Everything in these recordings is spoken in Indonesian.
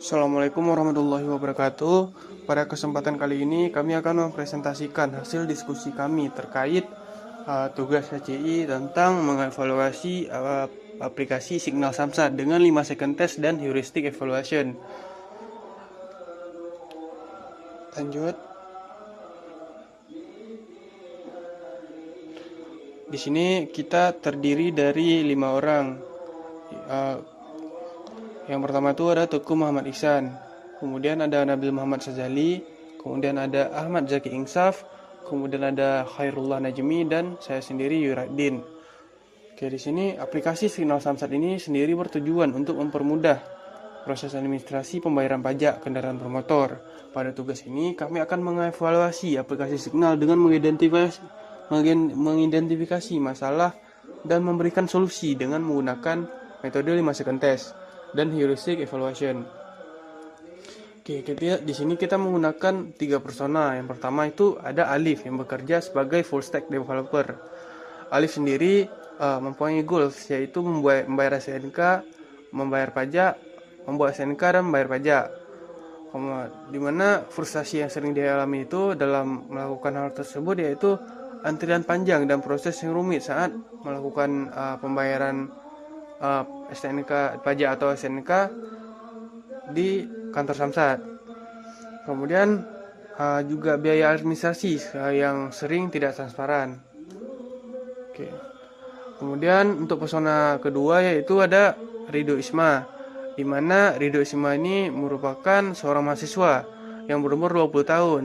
Assalamualaikum warahmatullahi wabarakatuh. Pada kesempatan kali ini kami akan mempresentasikan hasil diskusi kami terkait tugas HCI tentang mengevaluasi aplikasi Signal Samsat dengan 5 second test dan heuristic evaluation. Lanjut. Di sini kita terdiri dari 5 orang. Yang pertama itu ada Tuku Muhammad Ihsan, kemudian ada Nabil Muhammad Sazali, kemudian ada Ahmad Zaki Insaf, kemudian ada Khairullah Najmi, dan saya sendiri Yuraddin. Oke, di sini aplikasi Signal Samsat ini sendiri bertujuan untuk mempermudah proses administrasi pembayaran pajak kendaraan bermotor. Pada tugas ini kami akan mengevaluasi aplikasi Signal dengan mengidentifikasi masalah dan memberikan solusi dengan menggunakan metode 5 second test dan heuristic evaluation. Oke, di sini kita menggunakan 3 persona. Yang pertama itu ada Alif yang bekerja sebagai full stack developer. Alif sendiri mempunyai goals, yaitu membayar SNK, membayar pajak, membuat SNK, dan membayar pajak. Dimana frustasi yang sering dialami itu dalam melakukan hal tersebut yaitu antrian panjang dan proses yang rumit saat melakukan pembayaran SNK pajak atau SNK di kantor Samsat. Kemudian juga biaya administrasi yang sering tidak transparan. Oke. Kemudian untuk persona kedua yaitu ada Ridho Isma, di mana Ridho Isma ini merupakan seorang mahasiswa yang berumur 20 tahun.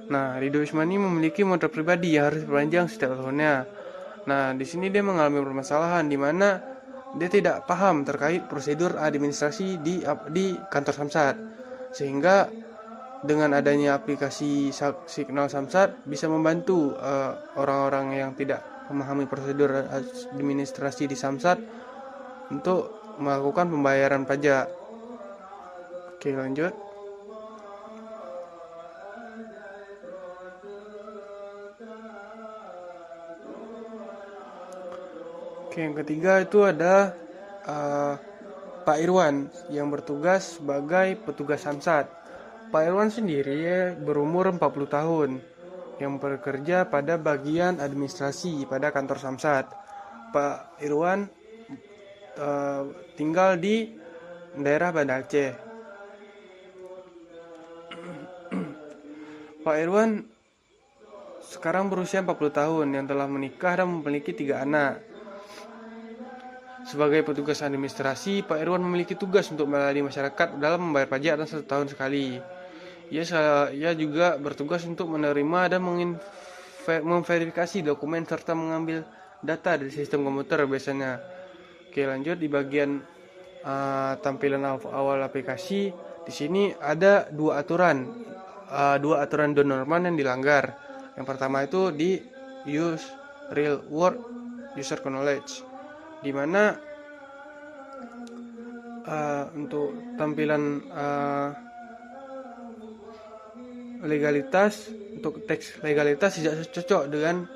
Nah, Ridho Isma ini memiliki motor pribadi yang harus diperpanjang setiap tahunnya. Nah, di sini dia mengalami permasalahan di mana dia tidak paham terkait prosedur administrasi di kantor Samsat, sehingga dengan adanya aplikasi Signal Samsat bisa membantu orang-orang yang tidak memahami prosedur administrasi di Samsat untuk melakukan pembayaran pajak. Oke, lanjut. Oke, yang ketiga itu ada Pak Irwan yang bertugas sebagai petugas Samsat. Pak Irwan sendiri berumur 40 tahun yang bekerja pada bagian administrasi pada kantor Samsat. Pak Irwan tinggal di daerah Banda Aceh. Pak Irwan sekarang berusia 40 tahun yang telah menikah dan memiliki 3 anak. Sebagai petugas administrasi, Pak Irwan memiliki tugas untuk melayani masyarakat dalam membayar pajak dan 1 tahun sekali. Ia juga bertugas untuk menerima dan memverifikasi dokumen serta mengambil data dari sistem komputer biasanya. Oke, lanjut di bagian tampilan awal aplikasi. Di sini ada dua aturan don norman yang dilanggar. Yang pertama itu di use real world user knowledge, di mana untuk tampilan legalitas, untuk teks legalitas tidak cocok dengan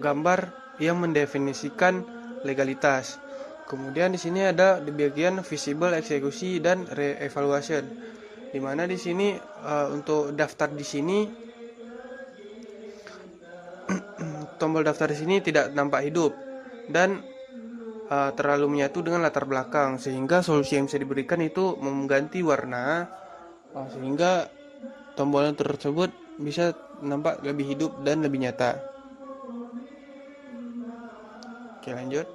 gambar yang mendefinisikan legalitas. Kemudian di sini ada di bagian visible eksekusi dan re-evaluation, di mana di sini untuk daftar di sini tombol daftar di sini tidak nampak hidup dan terlalu menyatu dengan latar belakang, sehingga solusi yang bisa diberikan itu mengganti warna sehingga tombol tersebut bisa nampak lebih hidup dan lebih nyata. Oke, lanjut.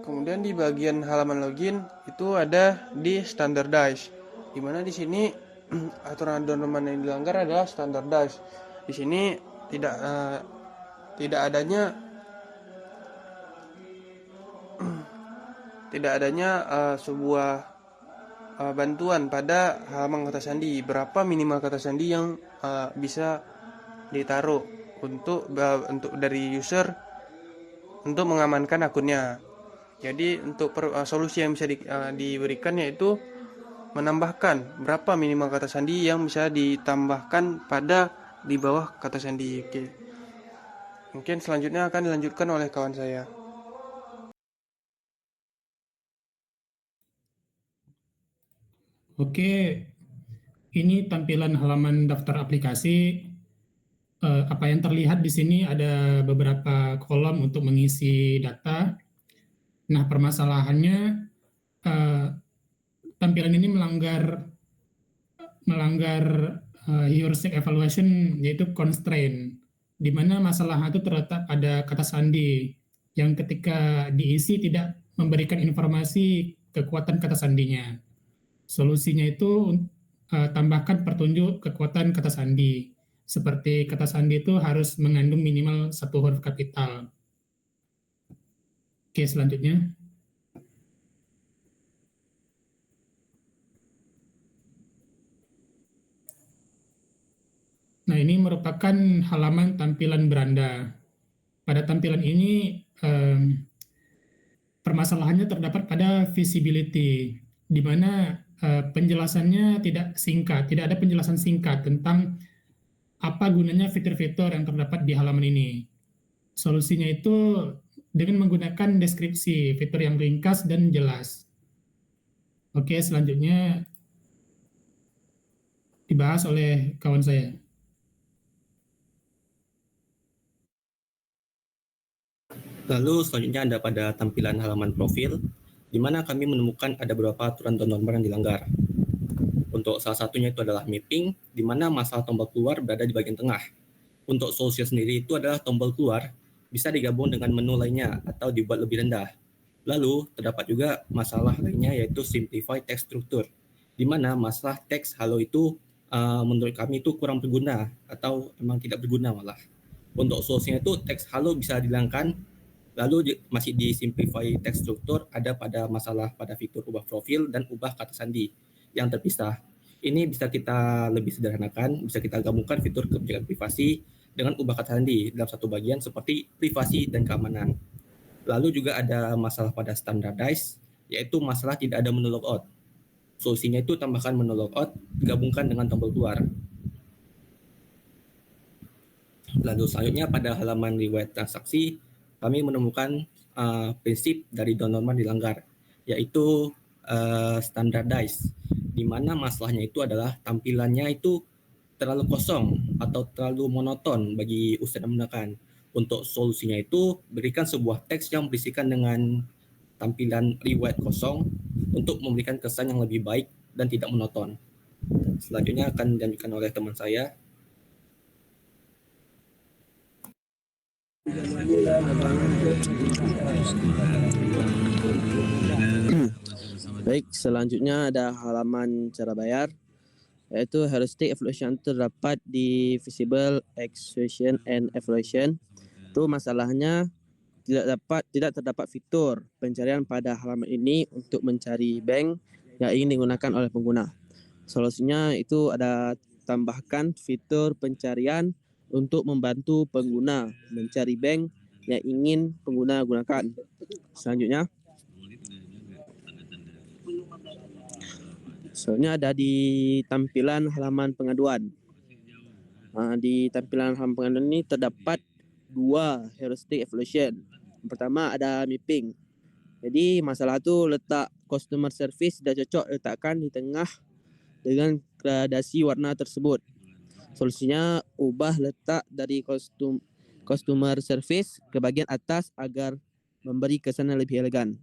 Kemudian di bagian halaman login itu ada di standardize, di mana di sini aturan norman yang dilanggar adalah standardize. Di sini tidak adanya sebuah bantuan pada halaman kata sandi, berapa minimal kata sandi yang bisa ditaruh untuk dari user untuk mengamankan akunnya. Jadi untuk solusi yang bisa diberikan yaitu menambahkan berapa minimal kata sandi yang bisa ditambahkan di bawah kata sandi. Oke. Mungkin selanjutnya akan dilanjutkan oleh kawan saya. Oke, ini tampilan halaman daftar aplikasi. Apa yang terlihat di sini ada beberapa kolom untuk mengisi data. Nah, permasalahannya eh, tampilan ini melanggar melanggar heuristic evaluation, yaitu constraint, di mana masalah itu terletak pada kata sandi yang ketika diisi tidak memberikan informasi kekuatan kata sandinya. Solusinya itu tambahkan pertunjuk kekuatan kata sandi. Seperti kata sandi itu harus mengandung minimal satu huruf kapital. Oke, selanjutnya. Nah, ini merupakan halaman tampilan beranda. Pada tampilan ini, permasalahannya terdapat pada visibility, di mana penjelasannya tidak singkat, tidak ada penjelasan singkat tentang apa gunanya fitur-fitur yang terdapat di halaman ini. Solusinya itu dengan menggunakan deskripsi fitur yang ringkas dan jelas. Oke, selanjutnya dibahas oleh kawan saya. Lalu selanjutnya ada pada tampilan halaman profil, di mana kami menemukan ada beberapa aturan dan norma yang dilanggar. Untuk salah satunya itu adalah mapping, di mana masalah tombol keluar berada di bagian tengah. Untuk solusinya sendiri itu adalah tombol keluar bisa digabung dengan menu lainnya atau dibuat lebih rendah. Lalu terdapat juga masalah lainnya yaitu simplify text structure, di mana masalah teks halo itu menurut kami itu kurang berguna atau memang tidak berguna malah. Untuk solusinya itu teks halo bisa dihilangkan. Lalu masih di simplify text structure ada pada masalah pada fitur ubah profil dan ubah kata sandi yang terpisah. Ini bisa kita lebih sederhanakan, bisa kita gabungkan fitur kebijakan privasi dengan ubah kata sandi dalam satu bagian seperti privasi dan keamanan. Lalu juga ada masalah pada standardize, yaitu masalah tidak ada menu logout. Solusinya itu tambahkan menu logout, digabungkan dengan tombol keluar. Lalu selanjutnya pada halaman riwayat transaksi, kami menemukan prinsip dari down norma dilanggar, yaitu standardize, di mana masalahnya itu adalah tampilannya itu terlalu kosong atau terlalu monoton bagi user yang menggunakan. Untuk solusinya itu berikan sebuah teks yang berisikan dengan tampilan riwayat kosong untuk memberikan kesan yang lebih baik dan tidak monoton. Selanjutnya akan dilanjutkan oleh teman saya. Baik, selanjutnya ada halaman cara bayar, yaitu heuristic evaluation terdapat di visible expression and evaluation. Itu masalahnya tidak terdapat fitur pencarian pada halaman ini untuk mencari bank yang ingin digunakan oleh pengguna. Solusinya itu ada tambahkan fitur pencarian untuk membantu pengguna mencari bank yang ingin pengguna gunakan. Selanjutnya, soalnya ada di tampilan halaman pengaduan. Di tampilan halaman pengaduan ini terdapat dua heuristic evaluation. Yang pertama ada mapping. Jadi masalah itu letak customer service sudah cocok letakkan di tengah dengan gradasi warna tersebut. Solusinya ubah letak dari customer service ke bagian atas agar memberi kesan yang lebih elegan.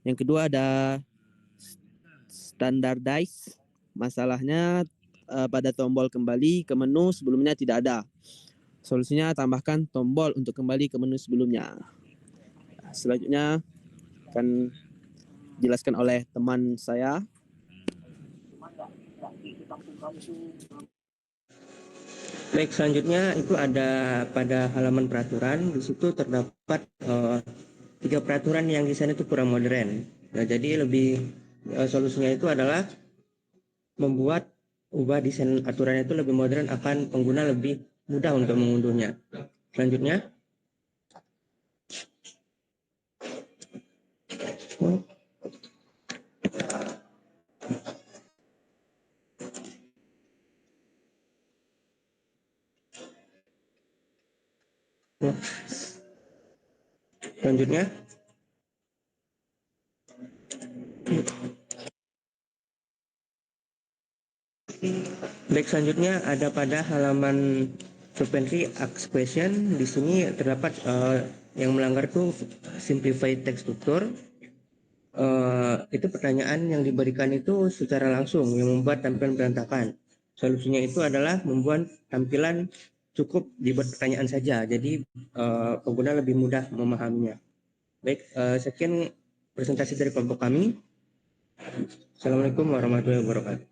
Yang kedua ada standardize. Masalahnya pada tombol kembali ke menu sebelumnya tidak ada. Solusinya tambahkan tombol untuk kembali ke menu sebelumnya. Selanjutnya akan dijelaskan oleh teman saya. Baik, selanjutnya itu ada pada halaman peraturan. Di situ terdapat 3 peraturan yang di sana itu kurang modern. Nah, jadi lebih solusinya itu adalah membuat ubah desain aturan itu lebih modern, akan pengguna lebih mudah untuk mengunduhnya. Selanjutnya, selanjutnya Baik, selanjutnya ada pada halaman frequently asked question. Di sini terdapat yang melanggar tuh simplified text structure. Itu pertanyaan yang diberikan itu secara langsung yang membuat tampilan berantakan. Solusinya itu adalah membuat tampilan cukup dibuat pertanyaan saja, jadi pengguna lebih mudah memahaminya. Baik, sekian presentasi dari kelompok kami. Assalamualaikum warahmatullahi wabarakatuh.